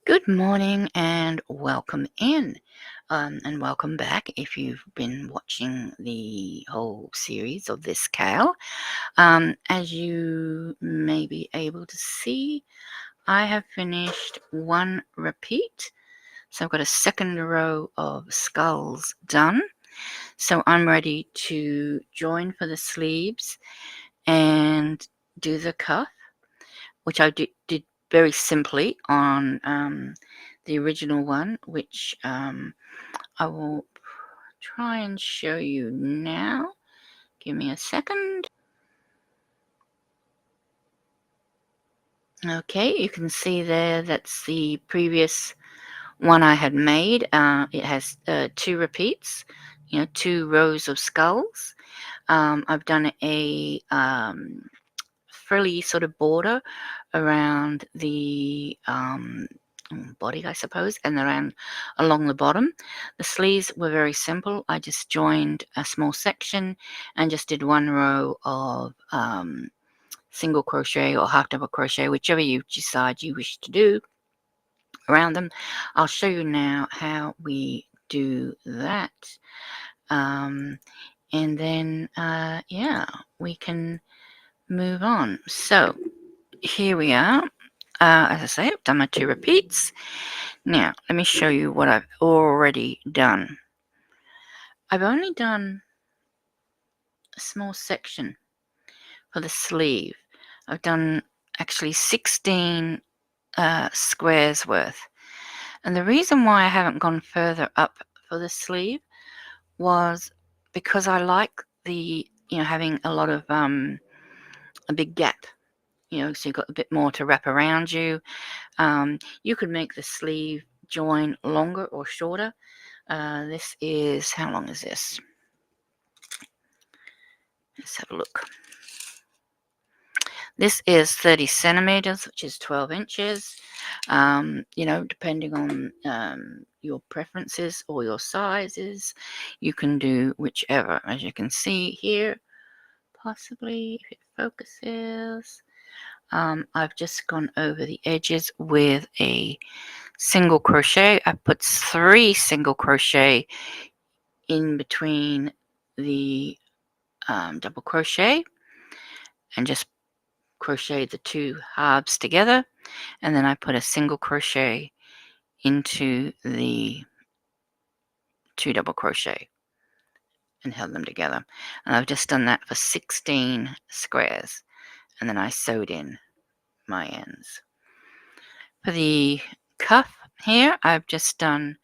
Good morning and welcome in, and welcome back if you've been watching the whole series of this cow. As you may be able to see, I have finished one repeat. So I've got a second row of skulls done. So I'm ready to join for the sleeves and do the cuff, which I did very simply on the original one, which I will try and show you now. Give me a second. Okay, you can see there that's the previous one I had made. It has two repeats, two rows of skulls. I've done a frilly sort of border around the body, I suppose, and around along the bottom. The sleeves were very simple. I just joined a small section and just did one row of single crochet or half double crochet, whichever you decide you wish to do around them. I'll show you now how we do that. And then, yeah, we can move on. So here we are. As I say, I've done my two repeats. Now, let me show you what I've already done. I've only done a small section for the sleeve. I've done actually 16 squares worth. And the reason why I haven't gone further up for the sleeve was because I like the, having a lot of, a big gap, so you've got a bit more to wrap around you. You could make the sleeve join longer or shorter. This is, how long is this? Let's have a look. This is 30 centimeters, which is 12 inches. Depending on your preferences or your sizes, you can do whichever. As you can see here, possibly if it focuses, I've just gone over the edges with a single crochet. I put 3 single crochet in between the double crochet and just crochet the two halves together, and then I put a single crochet into the 2 double crochet and held them together. And I've just done that for 16 squares, and then I sewed in my ends. For the cuff here, I've just done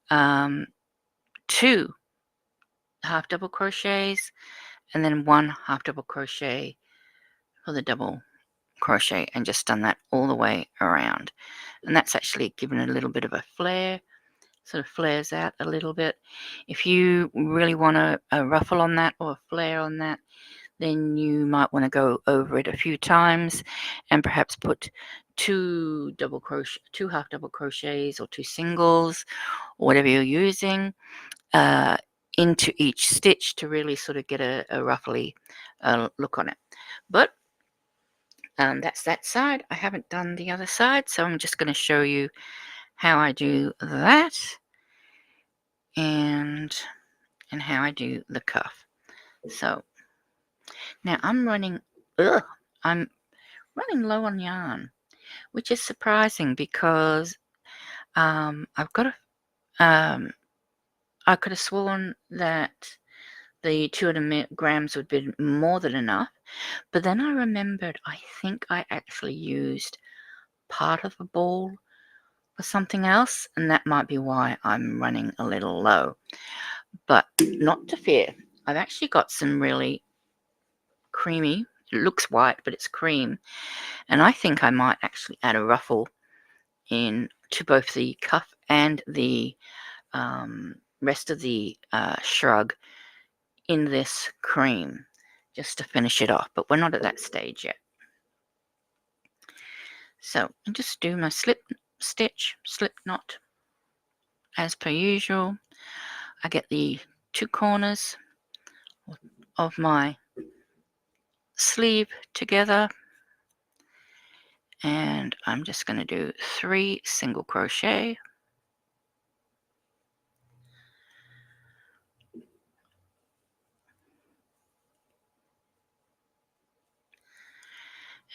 2 half double crochets and then 1 half double crochet for the double crochet, and just done that all the way around. And that's actually given it a little bit of a flare, sort of flares out a little bit. If you really want a ruffle on that or a flare on that, then you might want to go over it a few times and perhaps put 2 half double crochets or 2 singles or whatever you're using into each stitch to really sort of get a ruffly look on it. But that's that side. I haven't done the other side, so I'm just going to show you how I do that and how I do the cuff. So now I'm running low on yarn, which is surprising because I've got I could have sworn that the 200 grams would be more than enough, but then I remembered I think I actually used part of a ball for something else, and that might be why I'm running a little low. But not to fear, I've actually got some really creamy, it looks white but it's cream, and I think I might actually add a ruffle in to both the cuff and the rest of the shrug in this cream just to finish it off, but we're not at that stage yet. So I just do my slip knot as per usual. I get the 2 corners of my sleeve together, and I'm just going to do 3 single crochet,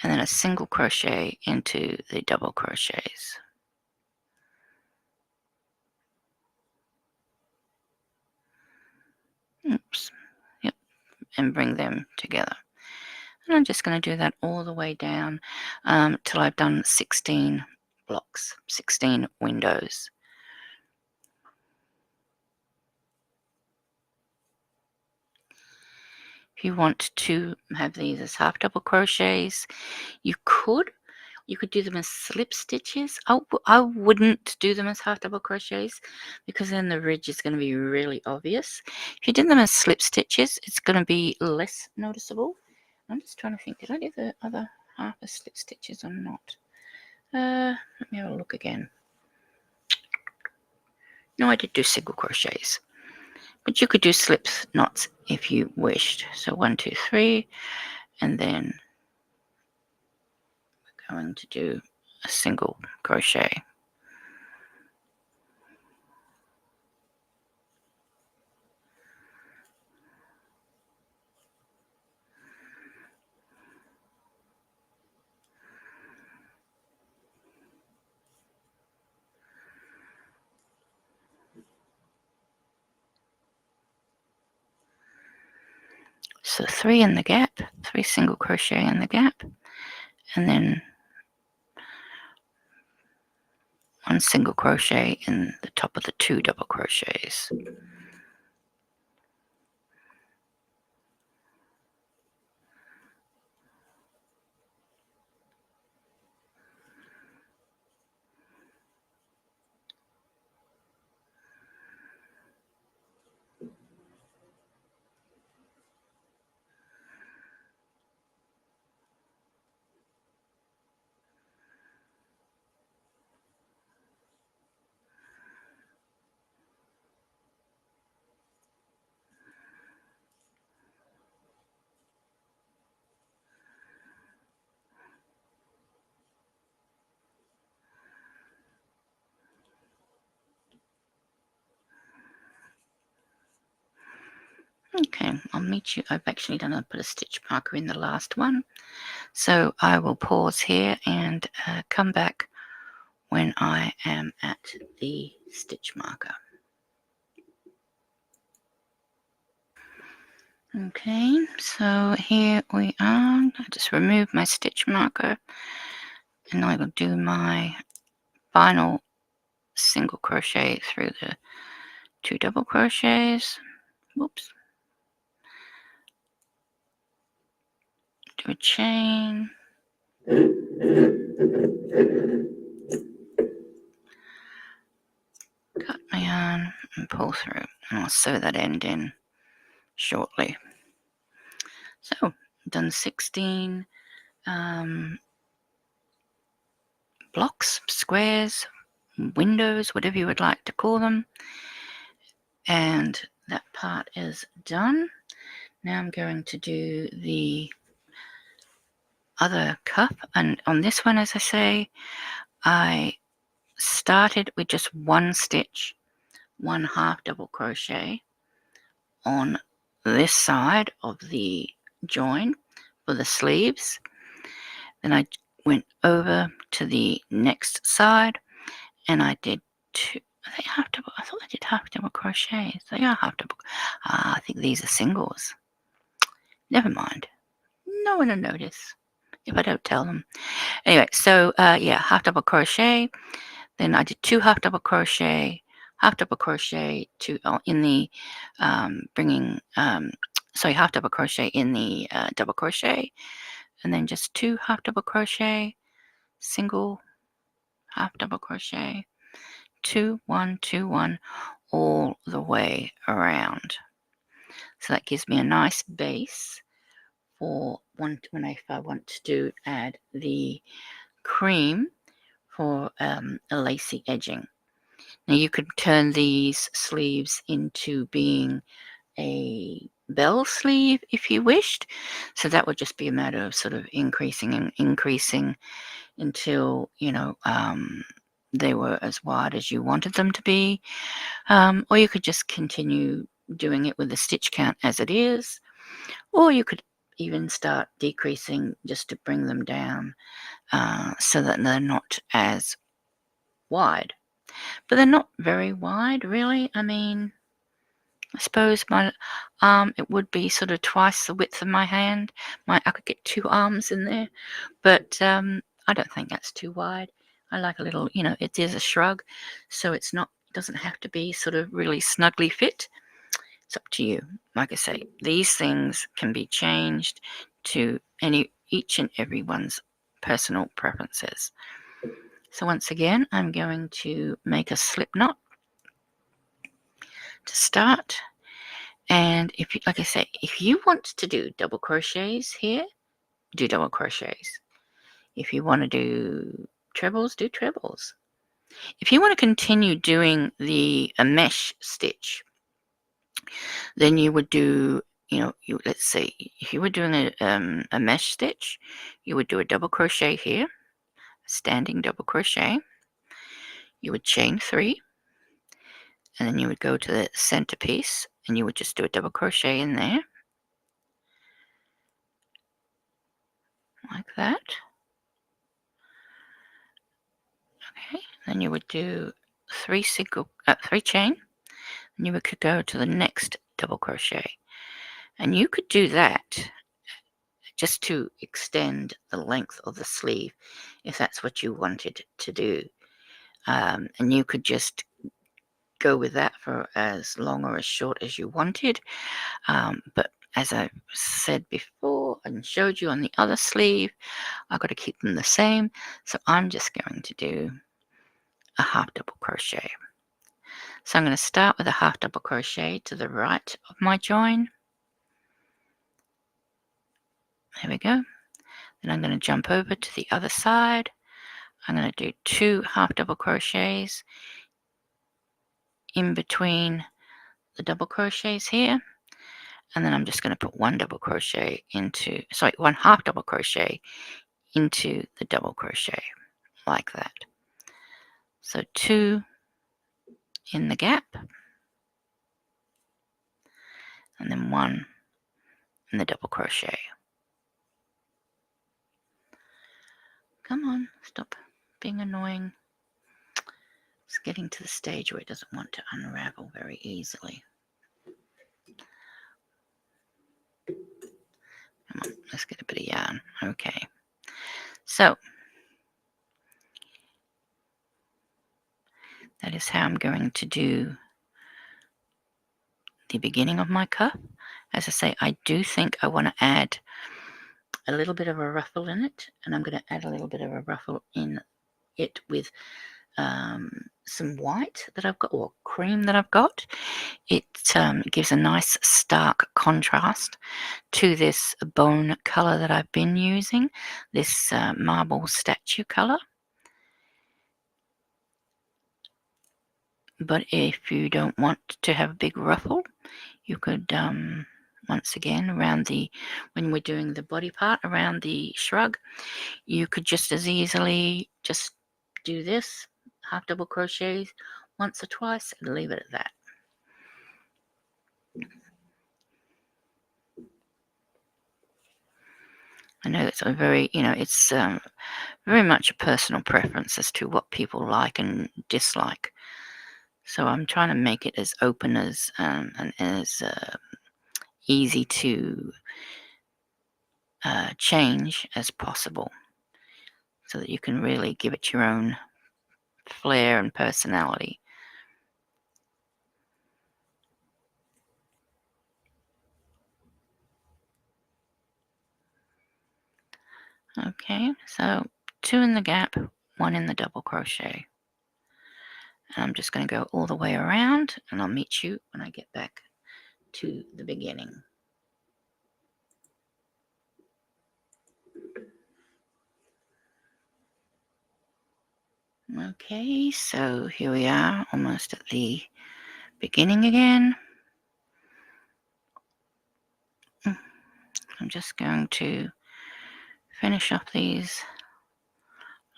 and then a single crochet into the double crochets. Oops. Yep, and bring them together. And I'm just going to do that all the way down till I've done 16 blocks, 16 windows. If you want to have these as half double crochets, you could do them as slip stitches. I wouldn't do them as half double crochets because then the ridge is going to be really obvious. If you did them as slip stitches, it's going to be less noticeable. I'm just trying to think, did I do the other half as slip stitches or not? Let me have a look again. No, I did do single crochets, but you could do slip knots if you wished. So 1, 2, 3, and then we're going to do a single crochet. So 3 in the gap, 3 single crochet in the gap, and then 1 single crochet in the top of the 2 double crochets. Okay, I'll meet you. I've actually put a stitch marker in the last one. So I will pause here and come back when I am at the stitch marker. Okay, so here we are. I just remove my stitch marker and I will do my final single crochet through the 2 double crochets. Whoops. Do a chain. Cut my yarn and pull through, and I'll sew that end in shortly. So I've done 16 blocks, squares, windows, whatever you would like to call them, and that part is done. Now I'm going to do the other cup, and on this one, as I say, I started with just 1 stitch, 1 half double crochet on this side of the join for the sleeves. Then I went over to the next side and I did 2. Are they half double? I thought I did half double crochets. They are half double. I think these are singles. Never mind. No one will notice if I don't tell them. Anyway, so yeah, half double crochet. Then I did 2 half double crochet, half double crochet in the half double crochet in the double crochet, and then just 2 half double crochet, single half double crochet, 2, 1, 2, 1, all the way around. So that gives me a nice base for if I want to add the cream for a lacy edging. Now you could turn these sleeves into being a bell sleeve if you wished. So that would just be a matter of sort of increasing until, they were as wide as you wanted them to be. Or you could just continue doing it with the stitch count as it is, or you could even start decreasing just to bring them down so that they're not as wide. But they're not very wide, really. I mean, I suppose my arm, it would be sort of twice the width of my hand. I could get 2 arms in there, but I don't think that's too wide. I like a little, it is a shrug, so it doesn't have to be sort of really snugly fit. It's up to you. Like I say, these things can be changed to each and everyone's personal preferences. So once again, I'm going to make a slip knot to start. And if you, like I say, if you want to do double crochets here, do double crochets. If you want to do trebles, do trebles. If you want to continue doing a mesh stitch, then you would do, let's say, if you were doing a mesh stitch, you would do a double crochet here, a standing double crochet. You would chain 3, and then you would go to the center piece, and you would just do a double crochet in there, like that. Okay, then you would do 3 chain, and you would go to the next double crochet, and you could do that just to extend the length of the sleeve if that's what you wanted to do. And you could just go with that for as long or as short as you wanted. But as I said before and showed you on the other sleeve, I've got to keep them the same. So I'm just going to do a half double crochet. So I'm going to start with a half double crochet to the right of my join. There we go. Then I'm going to jump over to the other side. I'm going to do 2 half double crochets in between the double crochets here, and then I'm just going to put 1 half double crochet into the double crochet, like that. So 2 in the gap, and then 1 in the double crochet. Come on, stop being annoying. It's getting to the stage where it doesn't want to unravel very easily. Come on, let's get a bit of yarn. Okay, so that is how I'm going to do the beginning of my cuff. As I say, I do think I want to add a little bit of a ruffle in it, and I'm going to add a little bit of a ruffle in it with some white that I've got, or cream that I've got. It gives a nice stark contrast to this bone color that I've been using, this marble statue color. But if you don't want to have a big ruffle, you could once again, when we're doing the body part around the shrug, you could just as easily just do this, half double crochets once or twice, and leave it at that. I know it's it's very much a personal preference as to what people like and dislike. So I'm trying to make it as open as and as easy to change as possible, so that you can really give it your own flair and personality. Okay, so 2 in the gap, 1 in the double crochet. And I'm just going to go all the way around, and I'll meet you when I get back to the beginning. Okay, so here we are, almost at the beginning again. I'm just going to finish off these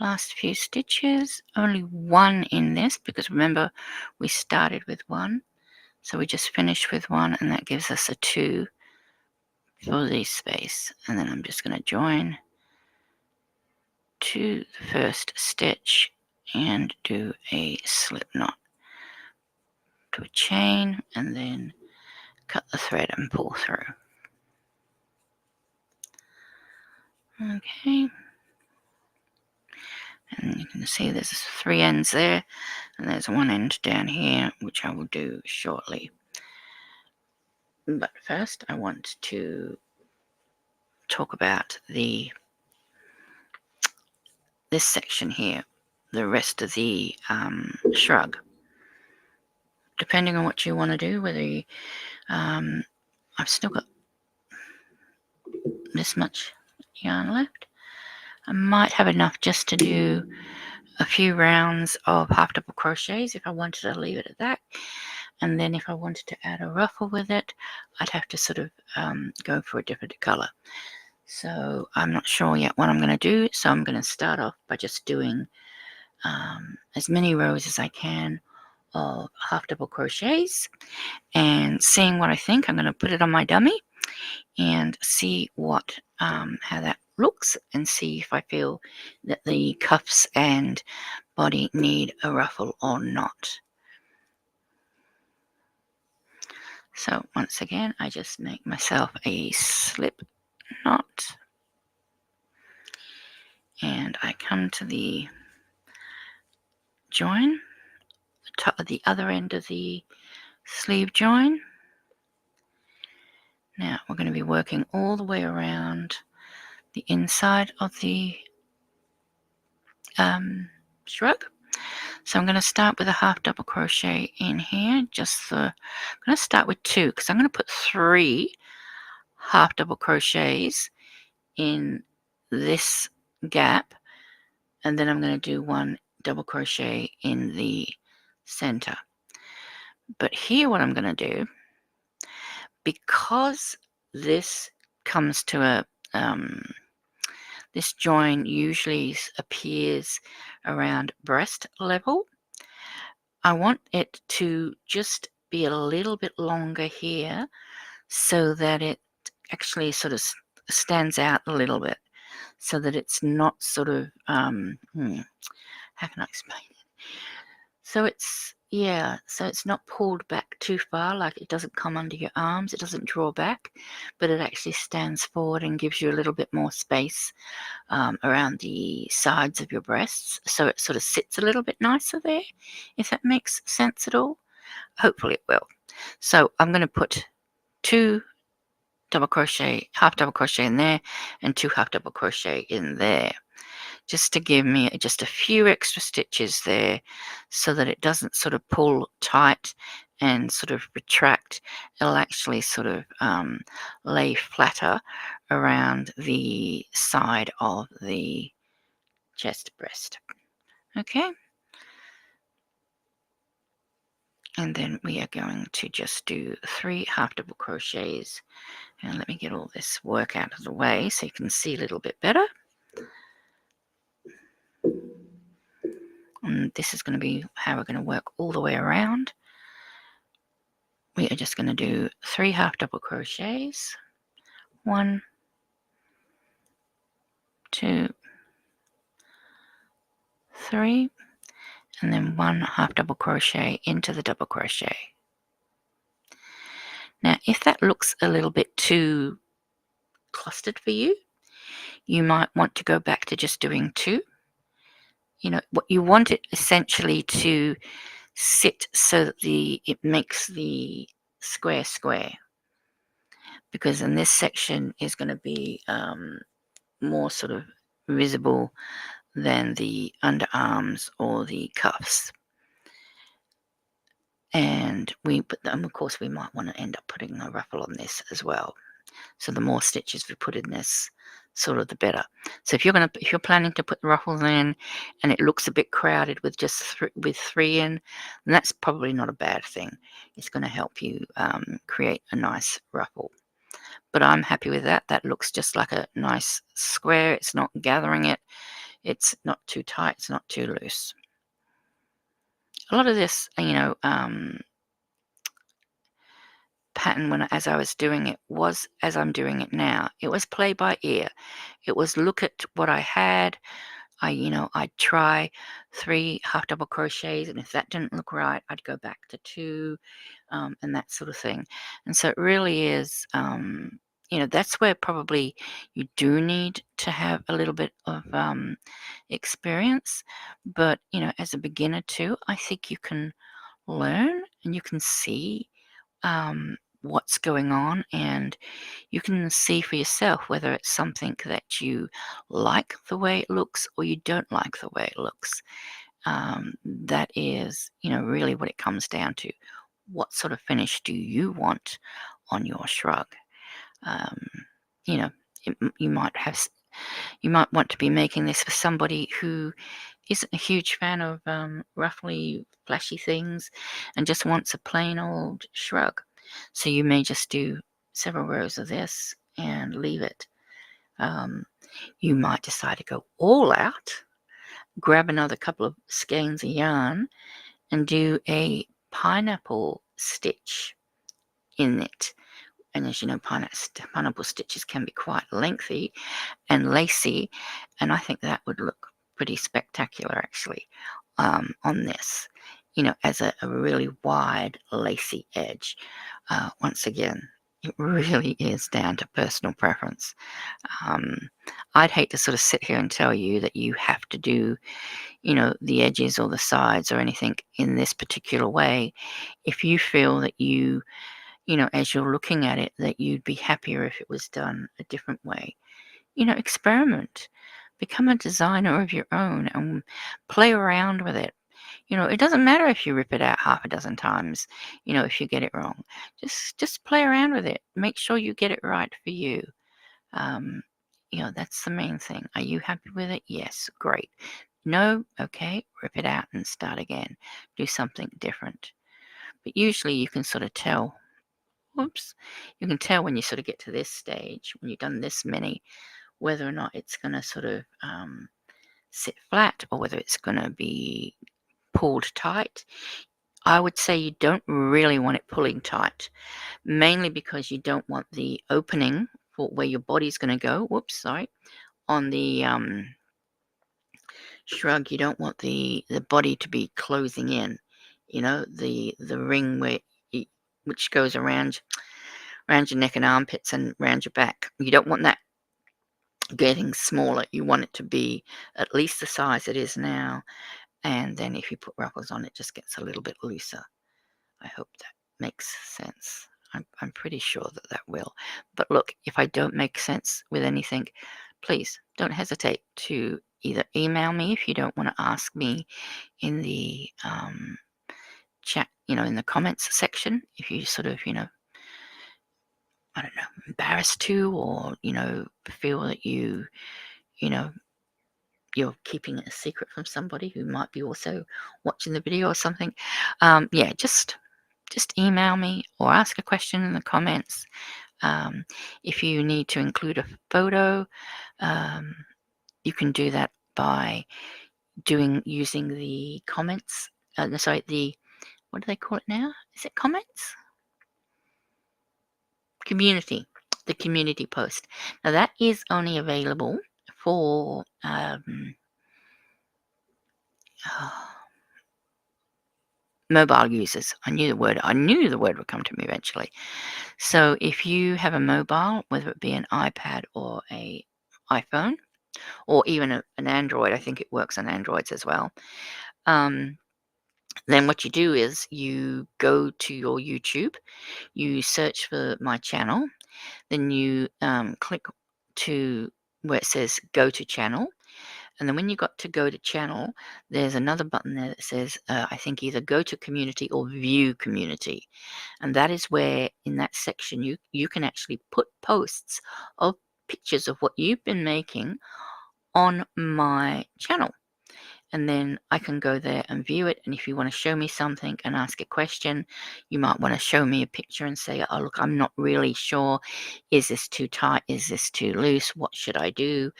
last few stitches, only one in this, because remember we started with one, so we just finished with one, and that gives us a 2 for the space. And then I'm just going to join to the first stitch and do a slip knot to a chain, and then cut the thread and pull through. Okay, and you can see there's 3 ends there, and there's one end down here, which I will do shortly. But first I want to talk about this section here, the rest of the shrug. Depending on what you want to do, whether you, I've still got this much yarn left. I might have enough just to do a few rounds of half double crochets if I wanted to leave it at that. And then if I wanted to add a ruffle with it, I'd have to sort of go for a different color. So I'm not sure yet what I'm going to do. So I'm going to start off by just doing as many rows as I can of half double crochets and seeing what I think. I'm going to put it on my dummy and see what how that looks, and see if I feel that the cuffs and body need a ruffle or not. So once again, I just make myself a slip knot, and I come to the join, the top of the other end of the sleeve join. Now we're going to be working all the way around the inside of the shrug. So I'm going to start with a half double crochet in here. I'm going to start with 2 because I'm going to put 3 half double crochets in this gap, and then I'm going to do 1 double crochet in the center. But here what I'm going to do, because this comes to a this join usually appears around breast level, I want it to just be a little bit longer here so that it actually sort of stands out a little bit, so that it's not sort of how can I explain it? So it's not pulled back too far, like it doesn't come under your arms, it doesn't draw back, but it actually stands forward and gives you a little bit more space around the sides of your breasts, so it sort of sits a little bit nicer there, if that makes sense at all. Hopefully it will. So I'm going to put 2 half double crochet in there, and 2 half double crochet in there, just to give me just a few extra stitches there, so that it doesn't sort of pull tight and sort of retract. It'll actually sort of lay flatter around the side of the chest breast. Okay, and then we are going to just do 3 half double crochets, and let me get all this work out of the way so you can see a little bit better. And this is going to be how we're going to work all the way around. We are just going to do 3 half double crochets, 1, 2, 3, and then 1 half double crochet into the double crochet. Now if that looks a little bit too clustered for you, you might want to go back to just doing 2. You know, what you want it essentially to sit so that it makes the square, because in this section is going to be more sort of visible than the underarms or the cuffs. And of course we might want to end up putting a ruffle on this as well. So the more stitches we put in this, sort of the better. So if you're planning to put the ruffles in and it looks a bit crowded with just 3 in, then that's probably not a bad thing. It's going to help you create a nice ruffle. But I'm happy with that. That looks just like a nice square. It's not gathering it. It's not too tight, it's not too loose. A lot of this, pattern as I was doing it was as I'm doing it now. It was play by ear. It was look at what I had. I'd try 3 half double crochets, and if that didn't look right, I'd go back to 2, and that sort of thing. And so it really is, that's where probably you do need to have a little bit of experience. But, as a beginner too, I think you can learn and you can see what's going on, and you can see for yourself whether it's something that you like the way it looks or you don't like the way it looks. That is, really what it comes down to. What sort of finish do you want on your shrug? Um, you know, you might you might want to be making this for somebody who isn't a huge fan of roughly flashy things and just wants a plain old shrug. So you may just do several rows of this and leave it. Um, you might decide to go all out, grab another couple of skeins of yarn and do a pineapple stitch in it. And as you know, pineapple stitches can be quite lengthy and lacy, and I think that would look pretty spectacular actually on this, as a really wide lacy edge. Once again, it really is down to personal preference. I'd hate to sort of sit here and tell you that you have to do, the edges or the sides or anything in this particular way. If you feel that as you're looking at it, that you'd be happier if it was done a different way. Experiment. Become a designer of your own and play around with it. It doesn't matter if you rip it out half a dozen times, if you get it wrong. Just play around with it. Make sure you get it right for you. Um, that's the main thing. Are you happy with it? Yes, great. No, okay, rip it out and start again. Do something different. But usually you can sort of tell. Whoops. You can tell when you sort of get to this stage, when you've done this many, whether or not it's going to sort of sit flat or whether it's going to be pulled tight. I would say you don't really want it pulling tight, mainly because you don't want the opening for where your body's going to go. Whoops, sorry. On the shrug, you don't want the body to be closing in. The ring which goes around your neck and armpits and around your back. You don't want that getting smaller. You want it to be at least the size it is now, and then if you put ruffles on, it just gets a little bit looser. I hope that makes sense. I'm pretty sure that that will. But look, if I don't make sense with anything, please don't hesitate to either email me if you don't want to ask me in the chat, in the comments section. If you sort of, I don't know, embarrassed to, or, feel that you know, you're keeping it a secret from somebody who might be also watching the video or something. Yeah, just email me or ask a question in the comments. If you need to include a photo, um, you can do that by using the comments. Sorry, what do they call it now? Is it comments? Community. The community post. Now that is only available for mobile users. I knew the word would come to me eventually. So if you have a mobile, whether it be an iPad or a iPhone, or even an Android, I think it works on Androids as well. Then what you do is you go to your YouTube, you search for my channel, then you click to where it says go to channel. And then when you got to go to channel, there's another button there that says, I think either go to community or view community. And that is where in that section you can actually put posts of pictures of what you've been making on my channel. And then I can go there and view it. And if you want to show me something and ask a question, you might want to show me a picture and say, oh, look, I'm not really sure. Is this too tight? Is this too loose? What should I do?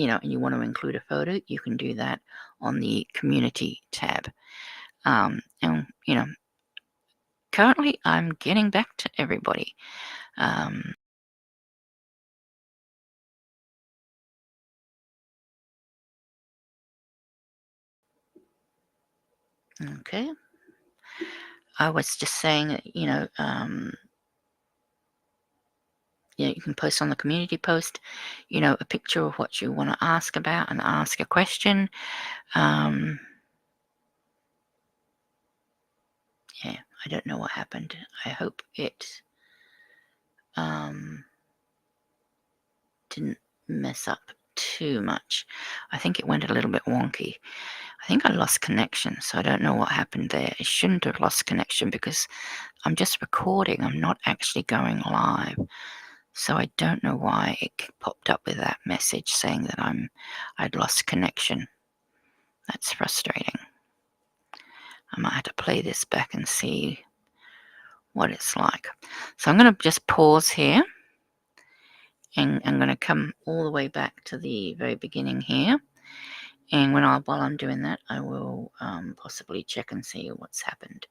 and you want to include a photo, you can do that on the community tab. And currently I'm getting back to everybody. Okay. I was just saying that, you can post on the community post, a picture of what you want to ask about and ask a question. Yeah, I don't know what happened. I hope it didn't mess up too much. I think it went a little bit wonky. I think I lost connection, so I don't know what happened there. I shouldn't have lost connection because I'm just recording. I'm not actually going live. So I don't know why it popped up with that message saying that I'd lost connection. That's frustrating. I might have to play this back and see what it's like. So I'm going to just pause here, and I'm going to come all the way back to the very beginning here. And while I'm doing that, I will possibly check and see what's happened.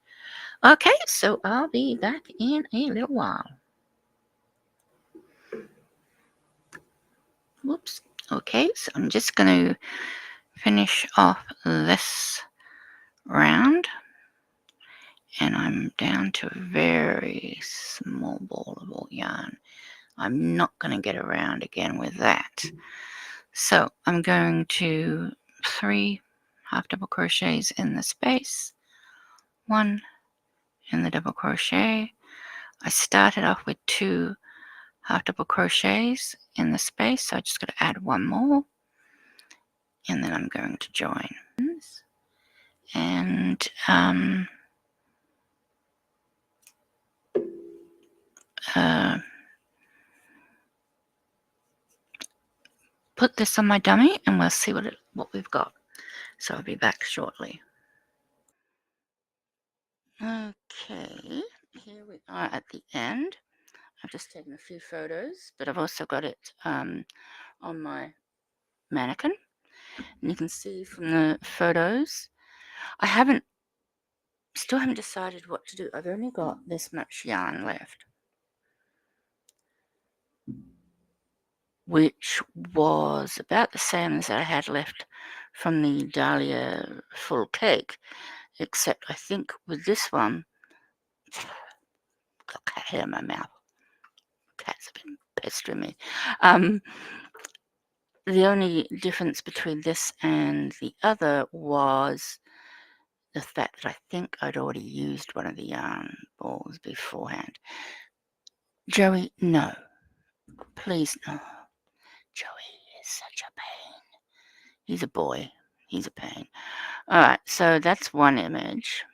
Okay, so I'll be back in a little while. Whoops. Okay, so I'm just going to finish off this round. And I'm down to a very small ball of wool yarn. I'm not going to get around again with that. So I'm going to 3 half double crochets in the space, 1 in the double crochet. I started off with 2 half double crochets in the space, so I just got to add 1 more, and then I'm going to join. And put this on my dummy, and we'll see what we've got. So I'll be back shortly. Okay, here we are at the end. I've just taken a few photos, but I've also got it on my mannequin. And you can see from the photos, I still haven't decided what to do. I've only got this much yarn left, which was about the same as I had left from the Dahlia full cake, except I think with this one, got cat hair in my mouth. Cats have been pestering me. The only difference between this and the other was the fact that I think I'd already used one of the yarn balls beforehand. Joey, no. Please, no. Joey is such a pain. He's a boy. He's a pain. All right, so that's one image.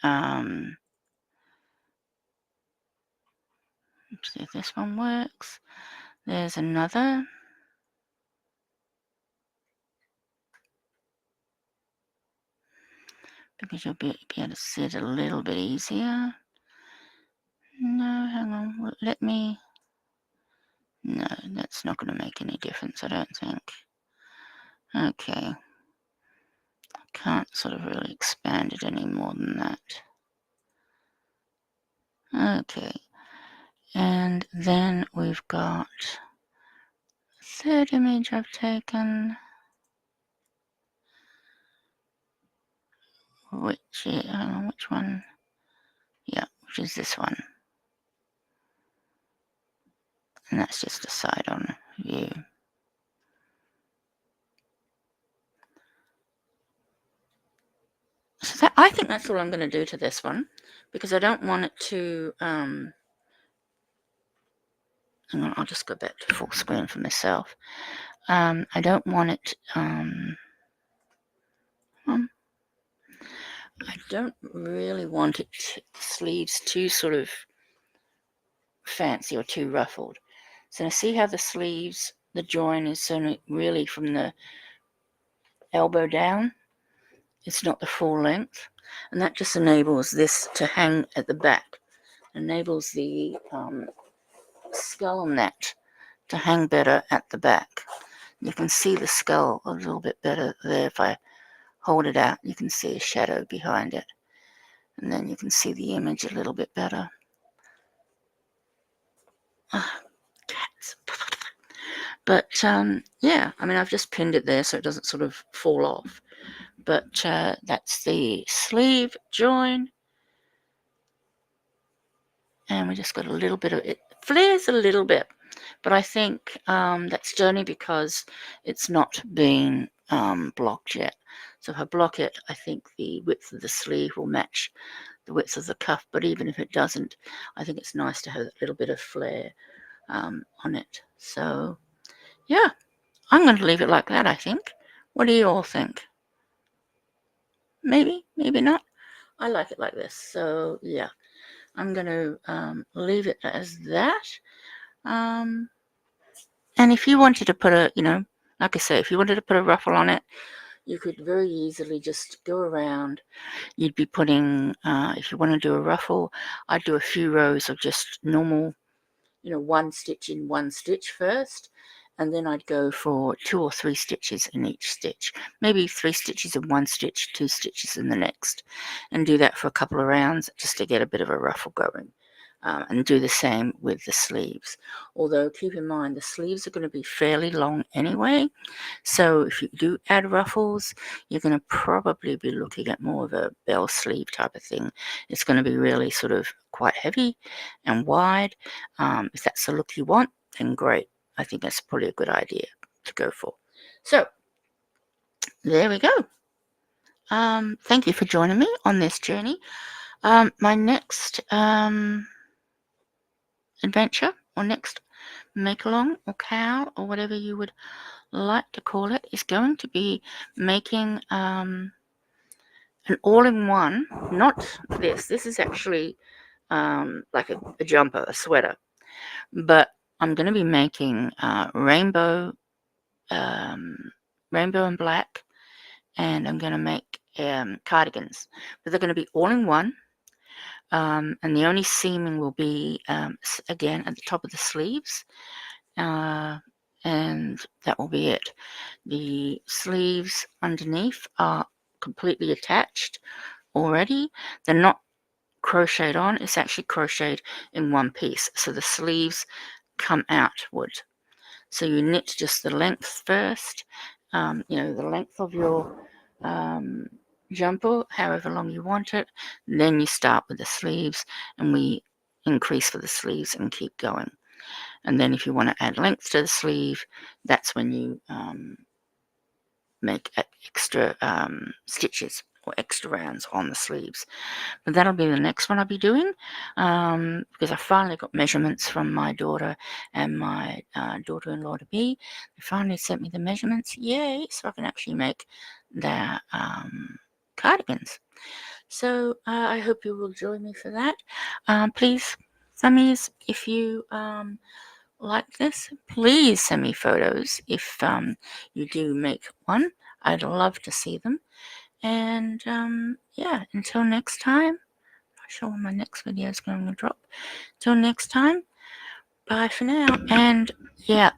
Let's see if this one works. There's another. Because you'll be able to see it a little bit easier. No, hang on. Let me... No, that's not going to make any difference, I don't think. Okay. I can't sort of really expand it any more than that. Okay. And then we've got a third image I've taken, which is, I don't know which one. Yeah, which is this one. And that's just a side-on view. So I think that's all I'm going to do to this one, because I don't want it to, hang on, I'll just go back to full screen for myself. I don't want it, I don't really want it, sleeves too sort of fancy or too ruffled. So now see how the sleeves, the join is really from the elbow down. It's not the full length, and that just enables this to hang at the back. Enables the skull net to hang better at the back. You can see the skull a little bit better there. If I hold it out, you can see a shadow behind it. And then you can see the image a little bit better. Cats. But yeah, I mean, I've just pinned it there so it doesn't sort of fall off. But that's the sleeve join. And we just got a little bit of it. Flares a little bit, but I think that's only because it's not been blocked yet. So if I block it, I think the width of the sleeve will match the width of the cuff. But even if it doesn't, I think it's nice to have a little bit of flare on it. So yeah, I'm going to leave it like that, I think. What do you all think? Maybe, maybe not. I like it like this. So yeah, I'm going to leave it as that. And if you wanted to put a, like I say, if you wanted to put a ruffle on it, you could very easily just go around. You'd be putting, if you want to do a ruffle, I'd do a few rows of just normal, one stitch in one stitch first, and then I'd go for 2 or 3 stitches in each stitch, maybe 3 stitches in one stitch, 2 stitches in the next, and do that for a couple of rounds just to get a bit of a ruffle going. And do the same with the sleeves. Although keep in mind the sleeves are going to be fairly long anyway, so if you do add ruffles, you're going to probably be looking at more of a bell sleeve type of thing. It's going to be really sort of quite heavy and wide. If that's the look you want, then great. I think that's probably a good idea to go for. So there we go. Thank you for joining me on this journey. My next adventure or next make along or cow or whatever you would like to call it is going to be making an all-in-one. Not this is actually like a jumper, a sweater, but I'm going to be making rainbow and black, and I'm going to make cardigans, but they're going to be all in one. And the only seaming will be again at the top of the sleeves, and that will be it. The sleeves underneath are completely attached already. They're not crocheted on, it's actually crocheted in one piece, so the sleeves come outward. So you knit just the length first, the length of your jumper, however long you want it. Then you start with the sleeves, and we increase for the sleeves and keep going. And then if you want to add length to the sleeve, that's when you make extra stitches or extra rounds on the sleeves. But that'll be the next one I'll be doing, because I finally got measurements from my daughter and my daughter-in-law to be. They finally sent me the measurements, yay, so I can actually make their cardigans. So I hope you will join me for that. Please, Thummies, if you like this, please send me photos if you do make one. I'd love to see them. And yeah, until next time, not sure when my next video is going to drop. Till next time, bye for now. And yeah,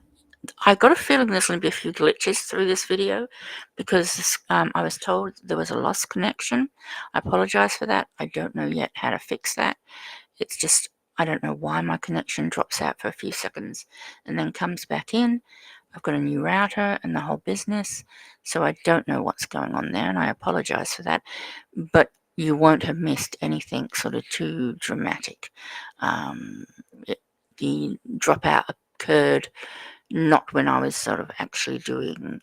I got a feeling there's going to be a few glitches through this video because I was told there was a lost connection. I apologize for that. I don't know yet how to fix that. It's just, I don't know why my connection drops out for a few seconds and then comes back in. I've got a new router and the whole business, so I don't know what's going on there, and I apologize for that. But you won't have missed anything sort of too dramatic. The dropout occurred not when I was sort of actually doing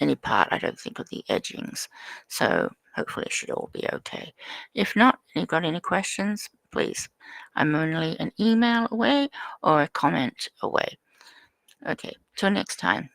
any part, I don't think, of the edgings. So hopefully it should all be okay. If not, and you've got any questions, please. I'm only an email away or a comment away. Okay, till next time.